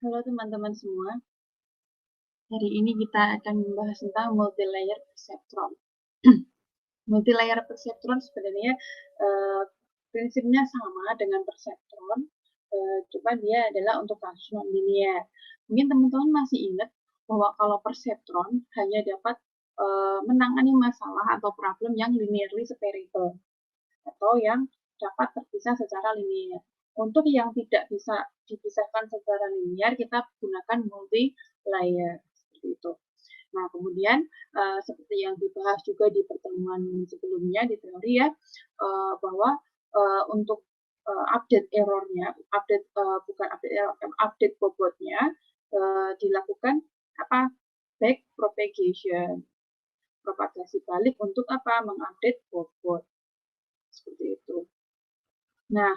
Halo teman-teman semua, hari ini kita akan membahas tentang multilayer perceptron. Multilayer perceptron sebenarnya prinsipnya sama dengan perceptron, cuma dia adalah untuk kasus non-linear. Mungkin teman-teman masih ingat bahwa kalau perceptron hanya dapat menangani masalah atau problem yang linearly separable atau yang dapat terpisah secara linear. Untuk yang tidak bisa dipisahkan secara linear, kita gunakan multi-layer seperti itu. Nah, kemudian seperti yang dibahas juga di pertemuan sebelumnya di teori ya, bahwa untuk update errornya, bukan update error, update bobotnya dilakukan apa? Back propagation, propagasi balik untuk apa? Mengupdate bobot seperti itu. Nah,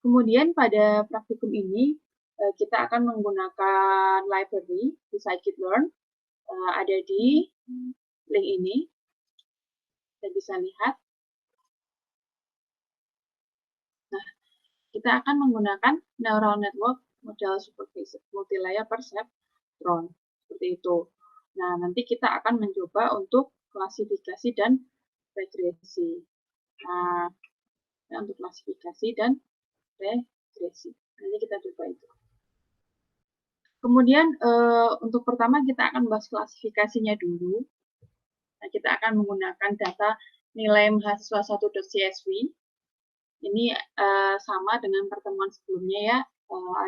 kemudian pada praktikum ini kita akan menggunakan library di scikit-learn, ada di link ini, kita bisa lihat. Nah, kita akan menggunakan neural network model supervised multilayer perceptron, seperti itu. Nah, nanti kita akan mencoba untuk klasifikasi dan regresi. Nah, untuk klasifikasi dan regresi. Nanti kita coba itu. Kemudian untuk pertama kita akan bahas klasifikasinya dulu. Nah, kita akan menggunakan data nilai mahasiswa 1.csv. Ini sama dengan pertemuan sebelumnya ya,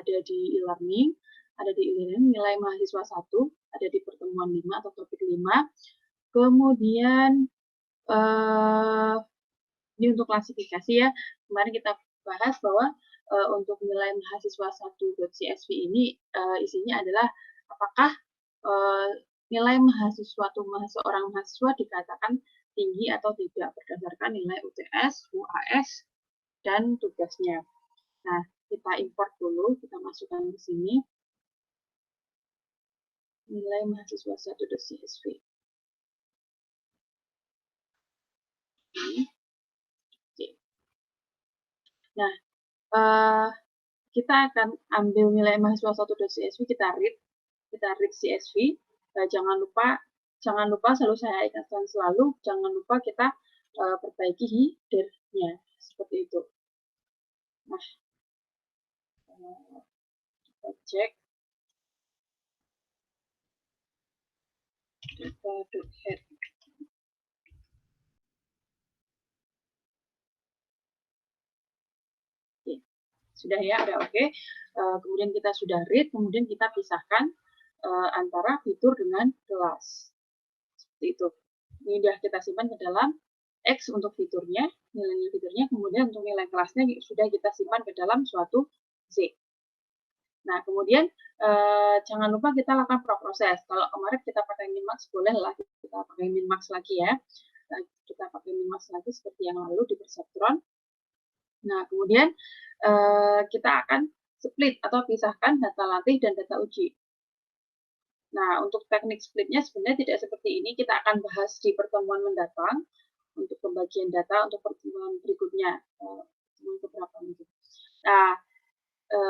ada di e-learning, nilai mahasiswa 1, ada di pertemuan 5 atau topik 5. Kemudian ini untuk klasifikasi ya, kemarin kita bahas bahwa untuk nilai mahasiswa 1.csv ini isinya adalah apakah nilai mahasiswa seorang mahasiswa dikatakan tinggi atau tidak berdasarkan nilai UTS, UAS, dan tugasnya. Nah, kita import dulu, kita masukkan ke sini nilai mahasiswa 1.csv. Nah, kita akan ambil nilai mahasiswa 1.csv, kita read CSV. Jangan lupa selalu saya ingatkan selalu, jangan lupa kita perbaiki header-nya seperti itu. Nah, kita cek data.head. Sudah ya, ada oke. Kemudian kita sudah read, kemudian kita pisahkan antara fitur dengan kelas. Seperti itu. Ini sudah kita simpan ke dalam X untuk fiturnya, nilai fiturnya, kemudian untuk nilai kelasnya sudah kita simpan ke dalam suatu Z. Nah, kemudian jangan lupa kita lakukan proses. Kalau kemarin kita pakai minmax, bolehlah kita pakai minmax lagi ya. Kita pakai minmax lagi seperti yang lalu di perceptron. Nah, kemudian kita akan split atau pisahkan data latih dan data uji. Nah, untuk teknik splitnya sebenarnya tidak seperti ini. Kita akan bahas di pertemuan mendatang untuk pembagian data untuk pertemuan berikutnya. Beberapa minggu. Nah,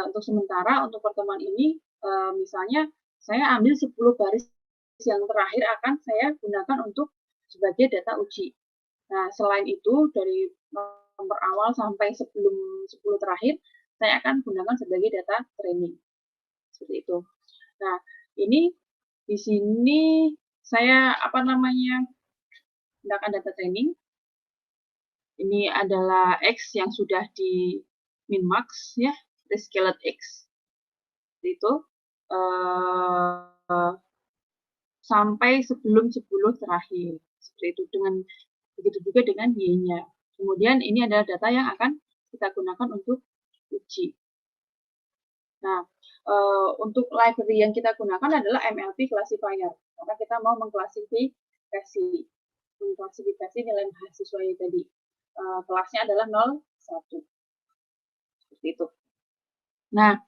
untuk sementara, untuk pertemuan ini, misalnya saya ambil 10 baris yang terakhir akan saya gunakan untuk sebagai data uji. Nah, selain itu, dari nomor awal sampai sebelum 10 terakhir, saya akan gunakan sebagai data training. Seperti itu. Nah, ini di sini saya gunakan data training. Ini adalah X yang sudah di minmax ya, rescaled X. Itu sampai sebelum 10 terakhir. Seperti itu, dengan begitu juga dengan Y-nya. Kemudian ini adalah data yang akan kita gunakan untuk uji. Nah, untuk library yang kita gunakan adalah MLP classifier, karena kita mau mengklasifikasi nilai mahasiswa yang tadi. Kelasnya adalah 0, 1. Seperti itu. Nah,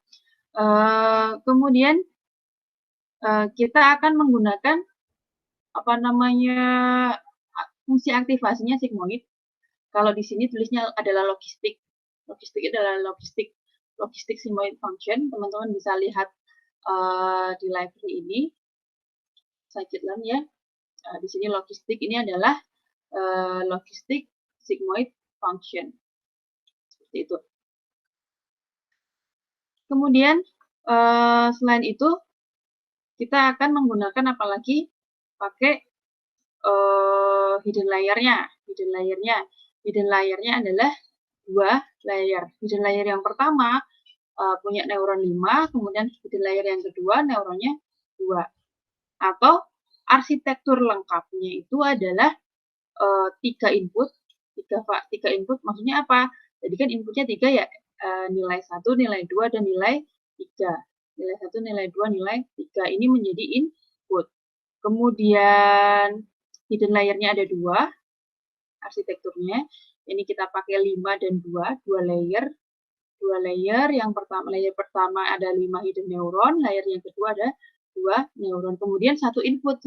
kemudian kita akan menggunakan fungsi aktivasinya sigmoid. Kalau di sini tulisnya adalah logistik. Logistik adalah logistik logistik sigmoid function. Teman-teman bisa lihat di library ini, scikit-learn ya. Di sini logistik ini adalah logistik sigmoid function. Seperti itu. Kemudian selain itu kita akan menggunakan apalagi pakai hidden layer-nya. Hidden layer-nya adalah 2 layer. Hidden layer yang pertama punya neuron 5, kemudian hidden layer yang kedua neuronnya 2. Atau arsitektur lengkapnya itu adalah 3 input. 3 input maksudnya apa? Jadi kan inputnya 3 ya, nilai 1, nilai 2, dan nilai 3. Nilai 1, nilai 2, nilai 3. Ini menjadi input. Kemudian hidden layer-nya ada 2 arsitekturnya. Ini kita pakai 5 dan 2 layer. 2 layer, layer pertama ada 5 hidden neuron, layer yang kedua ada 2 neuron. Kemudian satu input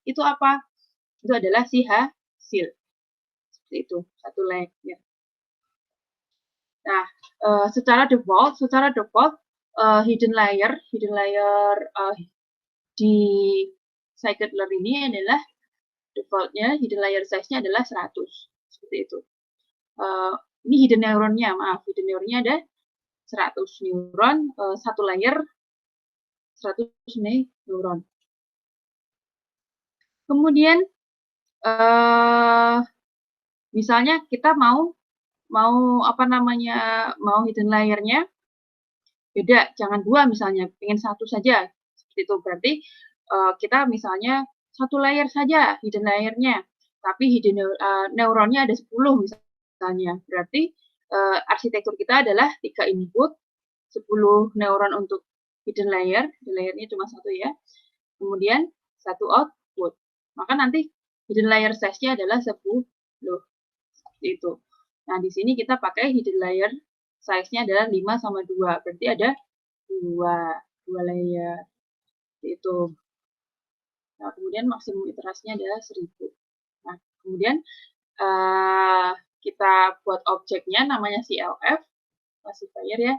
itu apa? Itu adalah si hasil. Seperti itu, satu layer. Nah, secara default hidden layer di scikit-learn ini adalah defaultnya hidden layer size-nya adalah 100. Seperti itu. Ini hidden neuronnya, hidden neuronnya ada 100 neuron, satu layer 100 neuron. Kemudian misalnya kita mau hidden layer-nya beda, jangan 2 misalnya, pengen 1 saja. Seperti itu. Berarti kita misalnya 1 layer saja hidden layer-nya, tapi hidden neuronnya ada 10 misalnya. Berarti arsitektur kita adalah 3 input, 10 neuron untuk hidden layer-nya cuma 1 ya. Kemudian 1 output. Maka nanti hidden layer size-nya adalah 10. Seperti itu. Nah, di sini kita pakai hidden layer size-nya adalah 5 sama 2. Berarti ada 2 layer. Seperti itu. Nah, kemudian maksimum iterasinya adalah 1000. Nah, kemudian kita buat objeknya namanya CLF, classifier ya.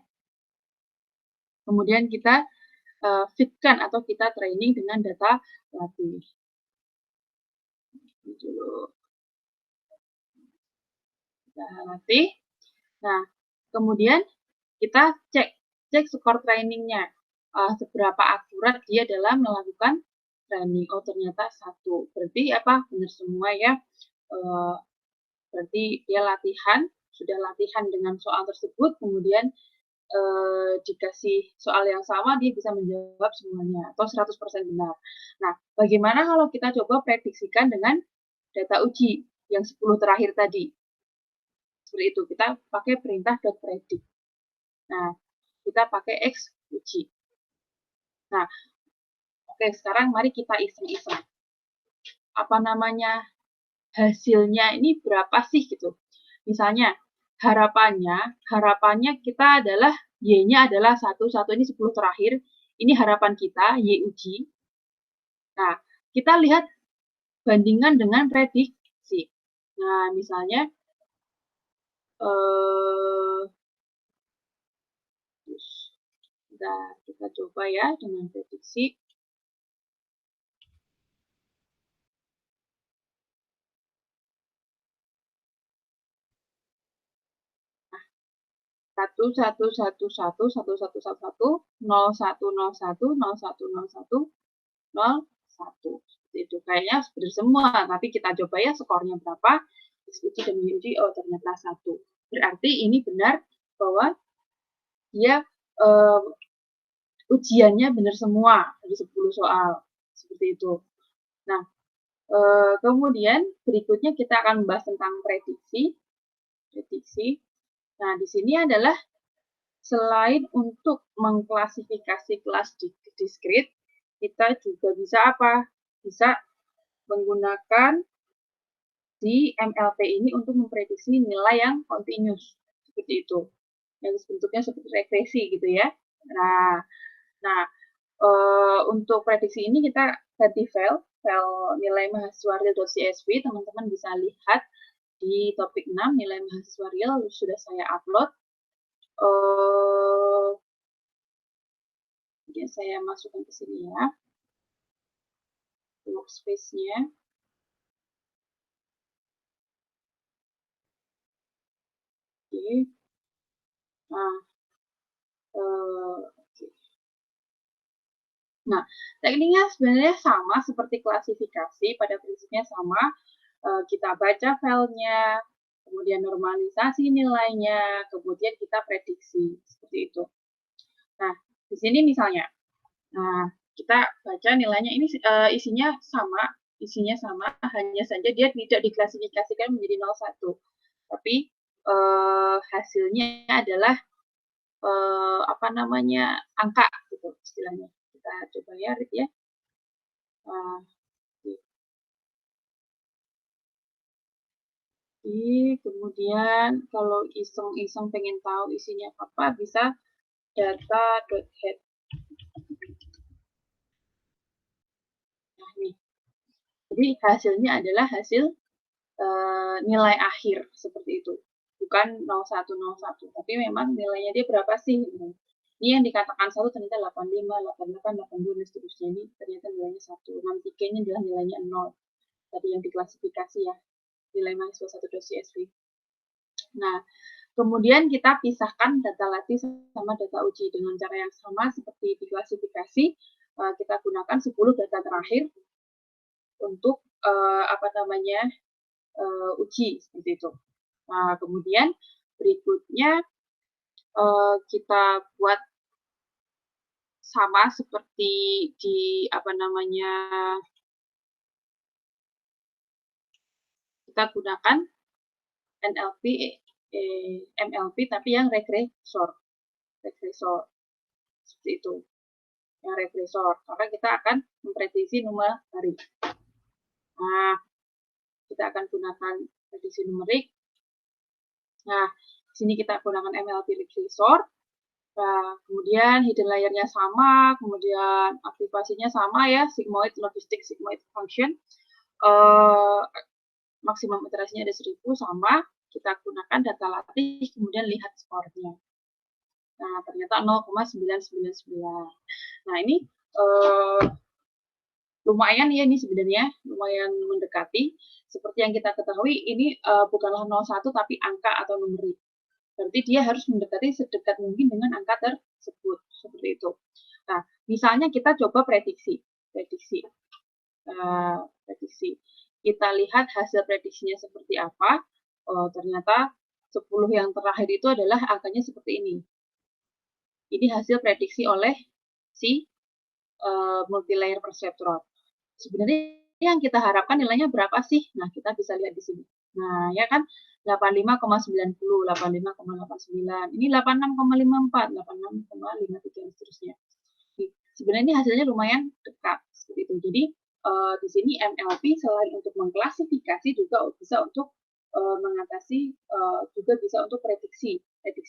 Kemudian kita fitkan atau kita training dengan data latih. Data latih. Nah, kemudian kita cek skor trainingnya. Seberapa akurat dia dalam melakukan training. Oh, ternyata 1. Berarti apa? Benar semua ya. Berarti dia sudah latihan dengan soal tersebut, kemudian dikasih soal yang sama, dia bisa menjawab semuanya, atau 100% benar. Nah, bagaimana kalau kita coba prediksikan dengan data uji yang 10 terakhir tadi? Seperti itu, kita pakai perintah .predict. Nah, kita pakai X uji. Nah, oke, sekarang mari kita iseng-iseng. Apa namanya, hasilnya ini berapa sih gitu. Misalnya, harapannya kita adalah Y-nya adalah 1 ini 10 terakhir. Ini harapan kita, Y uji. Nah, kita lihat bandingan dengan prediksi. Nah, misalnya kita coba ya dengan prediksi. Nah, 1 itu kayaknya benar semua, tapi kita coba ya skornya berapa, diskusi dan uji, oh ternyata 1. Berarti ini benar bahwa dia ujiannya benar semua, ada 10 soal, seperti itu. Nah, kemudian berikutnya kita akan membahas tentang prediksi. Nah, di sini adalah selain untuk mengklasifikasi kelas diskrit, kita juga bisa apa? Bisa menggunakan di MLP ini untuk memprediksi nilai yang continuous, seperti itu. Yang bentuknya seperti regresi gitu ya. Nah, untuk prediksi ini kita ganti file nilai mahasiswa real.csv, teman-teman bisa lihat di topik 6 nilai mahasiswa real sudah saya upload. Kemudian saya masukkan ke sini ya, workspace-nya. Oke. Nah, oke. Nah, tekniknya sebenarnya sama seperti klasifikasi, pada prinsipnya sama. Kita baca filenya, kemudian normalisasi nilainya, kemudian kita prediksi, seperti itu. Nah, di sini misalnya, nah kita baca nilainya ini isinya sama, hanya saja dia tidak diklasifikasikan menjadi 01. Tapi hasilnya adalah apa namanya, angka gitu istilahnya. Kita coba ya, Rik ya. Kemudian kalau iseng-iseng pengen tahu isinya apa, bisa data.head. Nah, nih. Jadi hasilnya adalah hasil nilai akhir seperti itu. Bukan 0101, tapi memang nilainya dia berapa sih? Ini yang dikatakan 1 ternyata 85, 88, 82 dan seterusnya. Ini ternyata nilainya 1. 63-nya adalah nilainya 0. Tadi yang diklasifikasi ya, nilai mahasiswa 1.csv. Nah, kemudian kita pisahkan data latih sama data uji dengan cara yang sama seperti di klasifikasi. Kita gunakan 10 data terakhir untuk apa namanya, uji seperti itu. Nah, kemudian berikutnya kita buat sama seperti di apa namanya, kita gunakan MLP tapi yang regresor seperti itu, yang regresor, karena kita akan memprediksi numerik. Nah, kita akan gunakan prediksi numerik. Nah, di sini kita gunakan MLP regresor. Nah, kemudian hidden layer-nya sama, kemudian aktivasinya sama ya, sigmoid logistic sigmoid function. Maksimum iterasinya ada 1000 sama, kita gunakan data latih, kemudian lihat skornya. Nah, ternyata 0,999. Nah, ini lumayan ya, ini sebenarnya lumayan mendekati. Seperti yang kita ketahui, ini bukanlah 01 tapi angka atau numerik. Berarti dia harus mendekati sedekat mungkin dengan angka tersebut, seperti itu. Nah, misalnya kita coba prediksi. Kita lihat hasil prediksinya seperti apa. Ternyata 10 yang terakhir itu adalah angkanya seperti ini. Ini hasil prediksi oleh si multilayer perceptron. Sebenarnya yang kita harapkan nilainya berapa sih? Nah, kita bisa lihat di sini. Nah, ya kan 85,90, 85,89, ini 86,54, 86,53 dan seterusnya. Sebenarnya ini hasilnya lumayan dekat seperti itu. Jadi di sini MLP selain untuk mengklasifikasi juga bisa untuk mengatasi, juga bisa untuk prediksi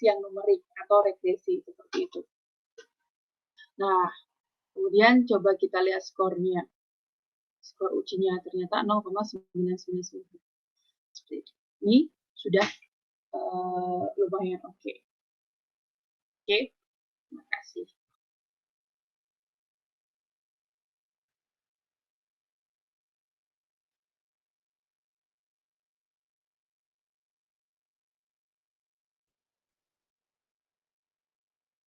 yang numerik atau regresi seperti itu. Nah, kemudian coba kita lihat skornya. Skor ujinya ternyata 0,999. Ini sudah lumayan oke. Oke.